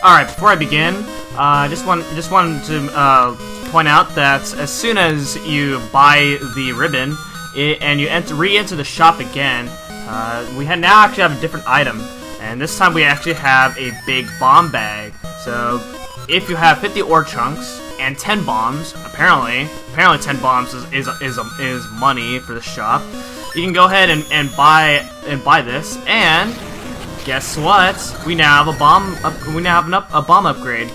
Alright, before I begin, just wanted to point out that as soon as you buy the ribbon and you re-enter the shop again, we now actually have a different item, and this time we actually have a big bomb bag. So if you have 50 ore chunks and 10 bombs, apparently 10 bombs is money for the shop. You can go ahead and buy this, and guess what? We now have a bomb upgrade.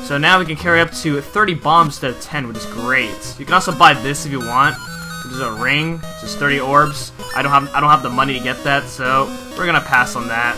So now we can carry up to 30 bombs instead of 10, which is great. You can also buy this if you want. There's a ring, just 30 orbs. I don't have the money to get that, so we're gonna pass on that.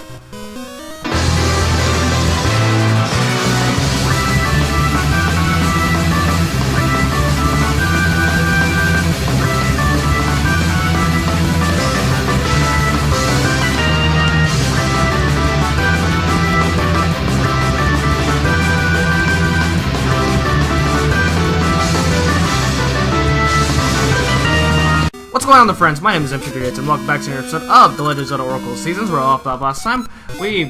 What's going on, friends? My name is M38, and welcome back to another episode of The Legend of Zelda Oracle Seasons. We're off last time. We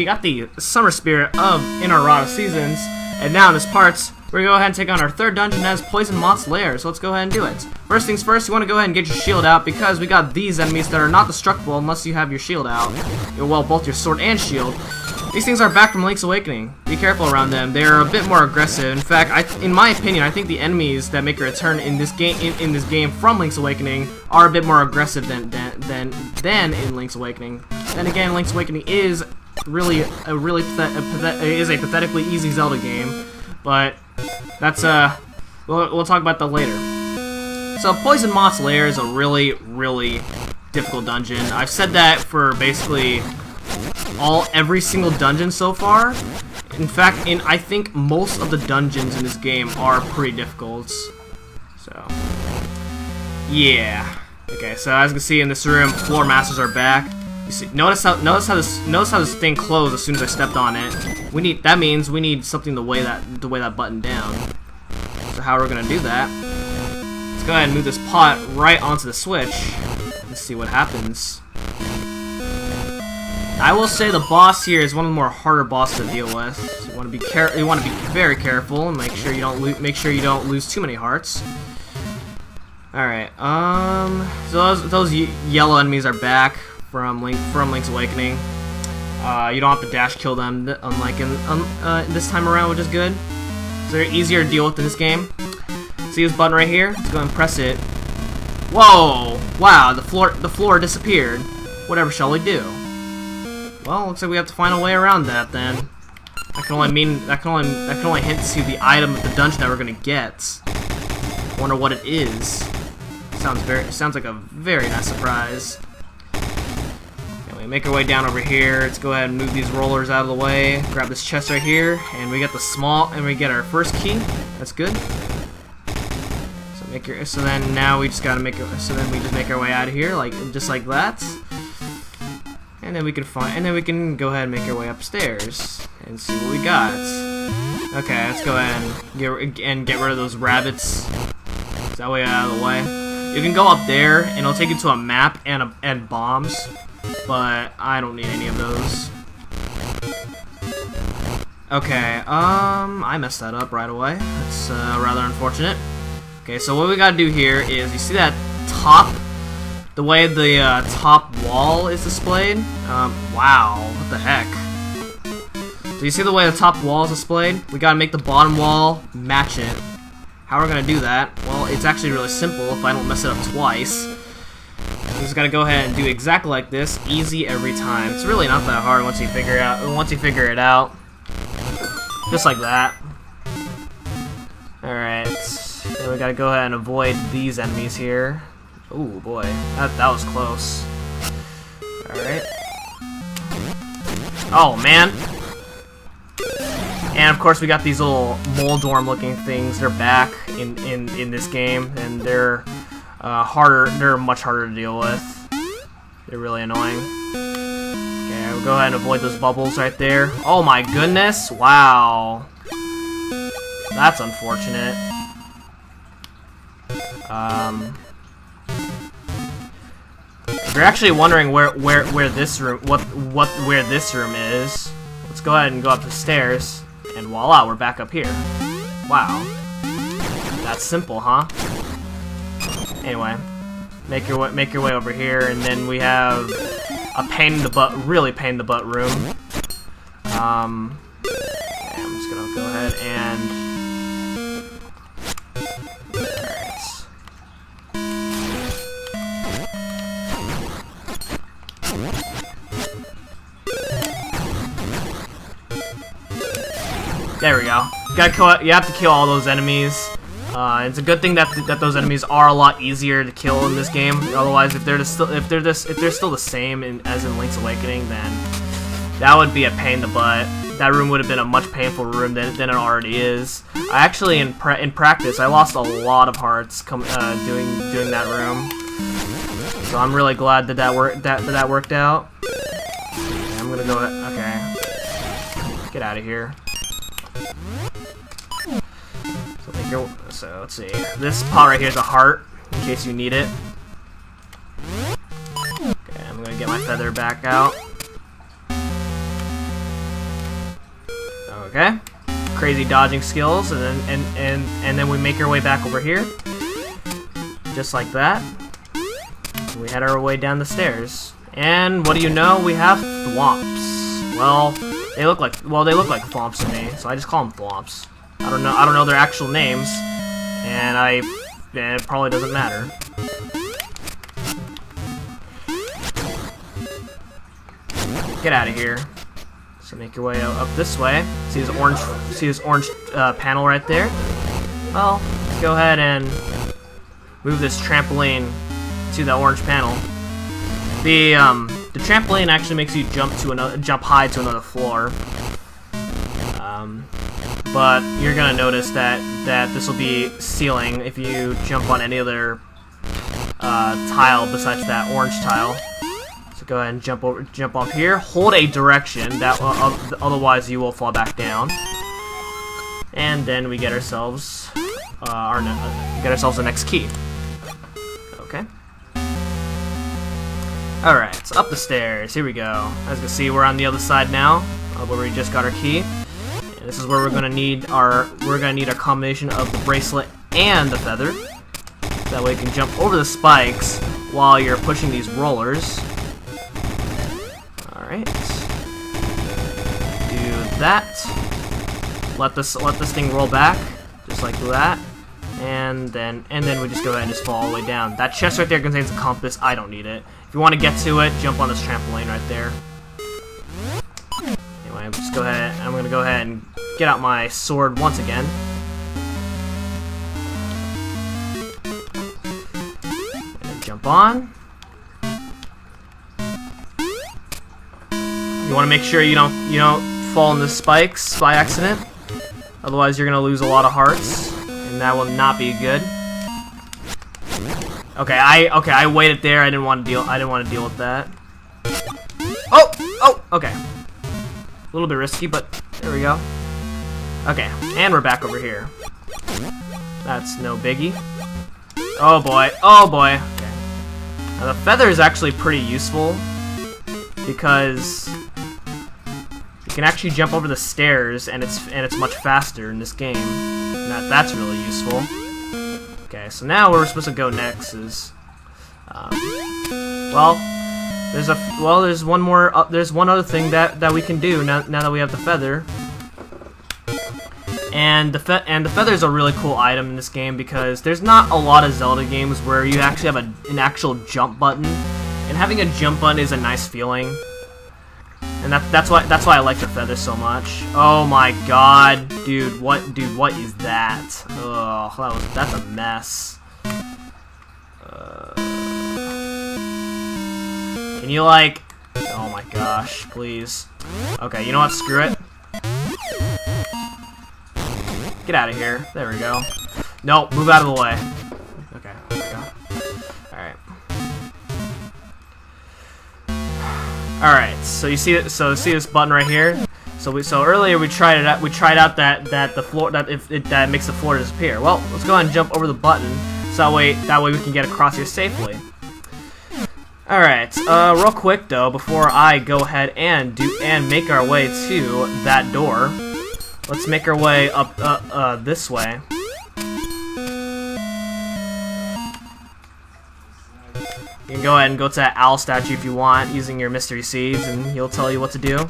got the Summer Spirit of Inarada Seasons, and now in this part, we're gonna go ahead and take on our third dungeon as Poison Moth's Lair. So let's go ahead and do it. First things first, you want to go ahead and get your shield out because we got these enemies that are not destructible unless you have your shield out. Well, both your sword and shield. These things are back from Link's Awakening. Be careful around them. They're a bit more aggressive. In fact, in my opinion, I think the enemies that make a return in this game from Link's Awakening are a bit more aggressive than in Link's Awakening. Then again, Link's Awakening is really a pathetically easy Zelda game, but that's we'll talk about that later. So Poison Moth's Lair is a really difficult dungeon. I've said that for basically every single dungeon so far. In fact, I think most of the dungeons in this game are pretty difficult. So, yeah. Okay, so as you can see in this room, floor masters are back. You see, notice how this thing closed as soon as I stepped on it. That means we need something to weigh that button down. So how are we gonna do that? Let's go ahead and move this pot right onto the switch. Let's see what happens. I will say the boss here is one of the more harder bosses to deal with. So you want to be very careful and make sure you don't lose too many hearts. All right. So those yellow enemies are back from Link's Awakening. You don't have to dash kill them, unlike this time around, which is good. So they're easier to deal with in this game. See this button right here? Let's go ahead and press it. Whoa! Wow! The floor disappeared. Whatever shall we do? Well, looks like we have to find a way around that then. That can only hint to the item of the dungeon that we're gonna get. Wonder what it is. Sounds like a very nice surprise. Okay, we make our way down over here. Let's go ahead and move these rollers out of the way. Grab this chest right here, and we get we get our first key. That's good. So then now we just gotta make our way out of here, just like that. And then we can go ahead and make our way upstairs and see what we got. Okay, let's go ahead and get rid of those rabbits. That way out of the way. You can go up there and it'll take you to a map and bombs, but I don't need any of those. Okay, I messed that up right away. That's rather unfortunate. Okay, so what we gotta do here is, you see that the way the top wall is displayed? Wow, what the heck? So you see the way the top wall is displayed? We gotta make the bottom wall match it. How are we gonna do that? Well, it's actually really simple if I don't mess it up twice. We just gotta go ahead and do exactly like this, easy every time. It's really not that hard once you figure it out. Just like that. Alright. Then we gotta go ahead and avoid these enemies here. Oh boy, that was close. Alright. Oh man. And of course we got these little Moldorm looking things. They're back in this game, and they're much harder to deal with. They're really annoying. Okay, we'll go ahead and avoid those bubbles right there. Oh my goodness, wow. That's unfortunate. If you're actually wondering where this room is, let's go ahead and go up the stairs, and voila, we're back up here. Wow. That's simple, huh? Anyway, make your way over here, and then we have a pain in the butt, really pain in the butt room. Okay, I'm just gonna go ahead and. There we go. You have to kill all those enemies. It's a good thing that those enemies are a lot easier to kill in this game. Otherwise, if they're still the same as in Link's Awakening, then that would be a pain in the butt. That room would have been a much painful room than it already is. I actually, in practice, I lost a lot of hearts doing that room. So I'm really glad that worked out. Okay, I'm gonna go. Okay, get out of here. So let's see. This pot right here is a heart, in case you need it. Okay, I'm gonna get my feather back out. Okay, crazy dodging skills, and then we make our way back over here, just like that. We head our way down the stairs, and what do you know? We have thwomps. Well, they look like thwomps to me, so I just call them thwomps. I don't know their actual names, and it probably doesn't matter. Get out of here. So make your way up this way. See this orange panel right there? Well, let's go ahead and move this trampoline to the orange panel. The trampoline actually makes you jump high to another floor. But you're gonna notice that this will be ceiling if you jump on any other tile besides that orange tile. So go ahead and jump up here. Hold a direction, otherwise you will fall back down. And then we get ourselves the next key. Okay. All right, so up the stairs. Here we go. As you can see, we're on the other side now, where we just got our key. This is where we're gonna need a combination of the bracelet and the feather. That way you can jump over the spikes while you're pushing these rollers. Alright. Do that. Let this thing roll back, just like that. And then we just go ahead and just fall all the way down. That chest right there contains a compass. I don't need it. If you want to get to it, jump on this trampoline right there. Anyway, just go ahead. I'm gonna go ahead and get out my sword once again. And then jump on. You want to make sure you don't fall in the spikes by accident. Otherwise, you're gonna lose a lot of hearts, and that will not be good. Okay, I waited there. I didn't want to deal with that. Oh, okay. A little bit risky, but there we go. Okay, and we're back over here. That's no biggie. Oh boy, oh boy. Okay. Now the feather is actually pretty useful because you can actually jump over the stairs, and it's much faster in this game. And that's really useful. Okay, so now where we're supposed to go next is, there's one other thing that we can do now that we have the feather. And the feather is a really cool item in this game because there's not a lot of Zelda games where you actually have an actual jump button, and having a jump button is a nice feeling. And that's why I like the feather so much. Oh my god, dude, what is that? Ugh, that's a mess. Can you like? Oh my gosh, please. Okay, you know what? Screw it. Get out of here. There we go. No, move out of the way. Okay, there we go. Alright. Alright, so see this button right here? So earlier we tried it out. We tried out that makes the floor disappear. Well, let's go ahead and jump over the button, so that way we can get across here safely. Alright, real quick though, before I go ahead and make our way to that door, let's make our way up this way. You can go ahead and go to that owl statue if you want, using your mystery seeds, and he'll tell you what to do.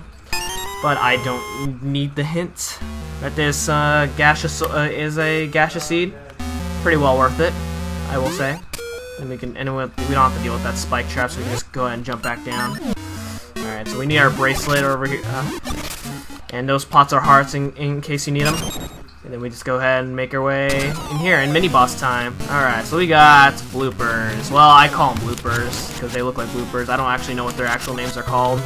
But I don't need the hint that this gaseous is a gaseous seed. Pretty well worth it, I will say. And we don't have to deal with that spike trap, so we can just go ahead and jump back down. Alright, so we need our bracelet over here. And those pots are hearts in case you need them. And then we just go ahead and make our way in here in mini-boss time. Alright, so we got bloopers. Well, I call them bloopers, because they look like bloopers. I don't actually know what their actual names are called.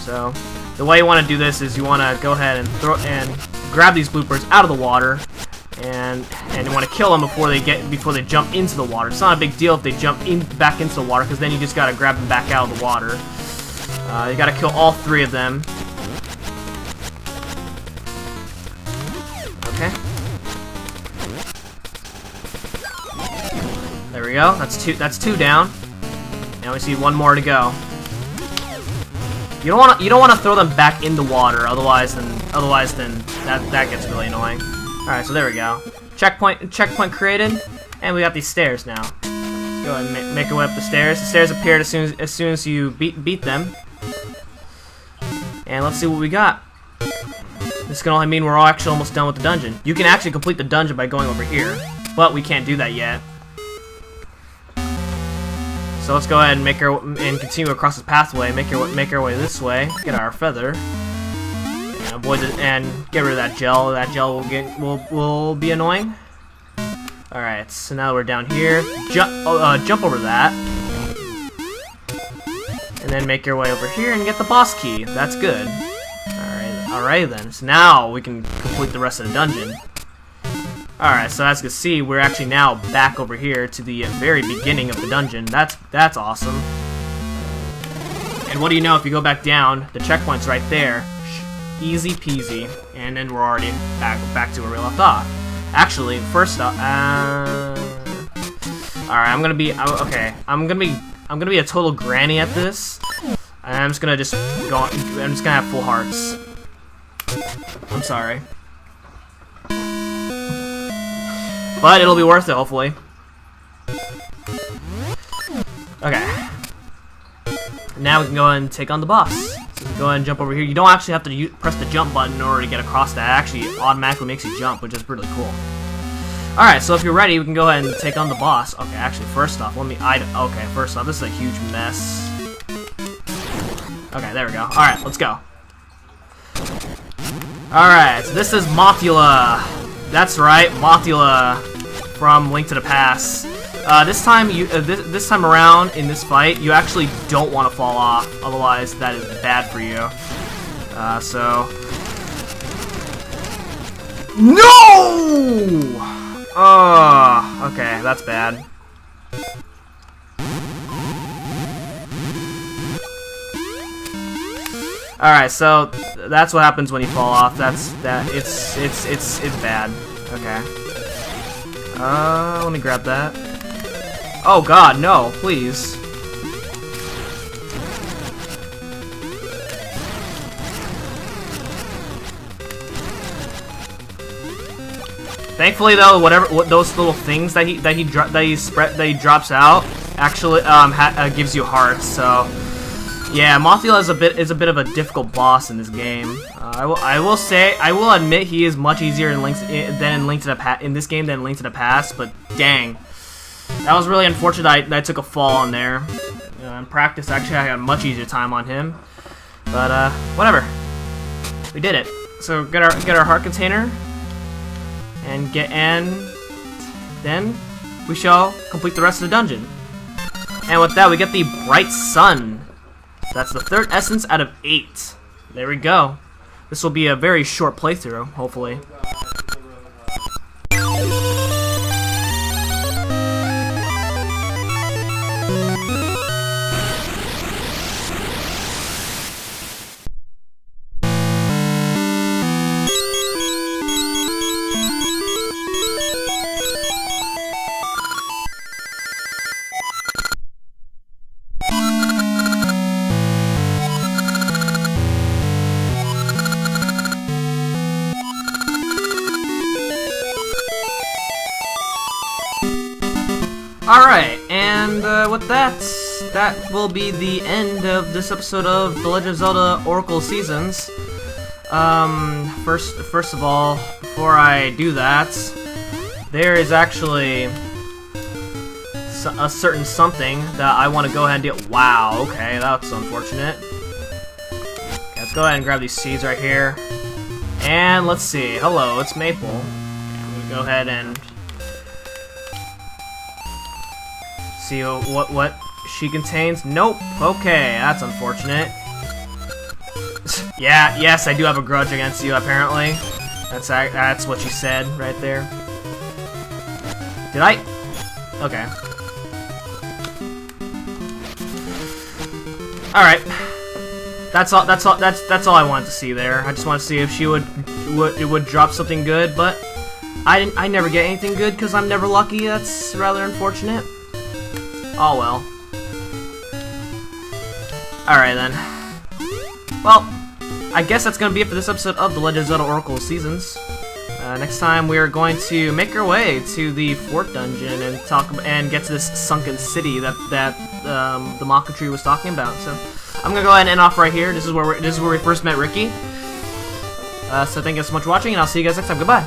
So, the way you want to do this is you want to go ahead and grab these bloopers out of the water. And you want to kill them before they jump into the water. It's not a big deal if they jump back into the water, because then you just gotta grab them back out of the water. You gotta kill all 3 of them. Okay. There we go. That's two down. Now we see 1 more to go. You don't want to throw them back in the water, otherwise that gets really annoying. Alright, so there we go. Checkpoint created, and we got these stairs now. Let's go ahead and make our way up the stairs. The stairs appeared as soon as you beat them. And let's see what we got. This can only mean we're all actually almost done with the dungeon. You can actually complete the dungeon by going over here, but we can't do that yet. So let's go ahead and continue across the pathway. Make our way this way. Get our feather. Avoid it and get rid of that gel. That gel will be annoying. All right, so now we're down here. Jump over that, and then make your way over here and get the boss key. That's good. All right then. So now we can complete the rest of the dungeon. All right, so as you can see, we're actually now back over here to the very beginning of the dungeon. That's awesome. And what do you know? If you go back down, the checkpoint's right there. Easy peasy, and then we're already back to where we left off. Actually, first up, all right, I'm gonna be a total granny at this. I'm just gonna have full hearts. I'm sorry, but it'll be worth it, hopefully. Okay, now we can go ahead and take on the boss. Go ahead and jump over here. You don't actually have to press the jump button in order to get across that. It actually automatically makes you jump, which is really cool. Alright, so if you're ready, we can go ahead and take on the boss. Okay, actually, first off, okay, first off, this is a huge mess. Okay, there we go. Alright, let's go. Alright, so this is Mothula. That's right, Mothula from Link to the Past. This time around in this fight, you actually don't want to fall off, otherwise that is bad for you. So no! Oh, okay, that's bad. All right, so that's what happens when you fall off. It's bad. Okay. Let me grab that. Oh God, no, please. Thankfully, though, what those little things that he drops out actually gives you hearts. So yeah, Mothula is a bit of a difficult boss in this game. I will admit he is much easier in this game than Link to the Past. But dang, that was really unfortunate that I took a fall on there. In practice, actually, I had a much easier time on him. But whatever, we did it. So get our heart container. And then we shall complete the rest of the dungeon. And with that, we get the Bright Sun. That's the 3rd essence out of 8. There we go. This will be a very short playthrough, hopefully. Alright, and with that will be the end of this episode of The Legend of Zelda Oracle Seasons. First of all, before I do that, there is actually a certain something that I want to go ahead and do. Wow, okay, that's unfortunate. Okay, let's go ahead and grab these seeds right here. And let's see. Hello, it's Maple. I'm gonna go ahead and see what she contains. Nope. Okay, that's unfortunate. Yeah, yes, I do have a grudge against you, apparently. That's what you said right there. Did I? Okay. All right. That's all I wanted to see there. I just wanted to see if she would drop something good, but I never get anything good because I'm never lucky. That's rather unfortunate. Oh well. Alright then. Well, I guess that's gonna be it for this episode of The Legend of Zelda Oracle Seasons. Next time we are going to make our way to the Fort Dungeon and get to this sunken city that the Maka Tree was talking about. So I'm gonna go ahead and end off right here. This is where we first met Ricky. So thank you so much for watching, and I'll see you guys next time. Goodbye.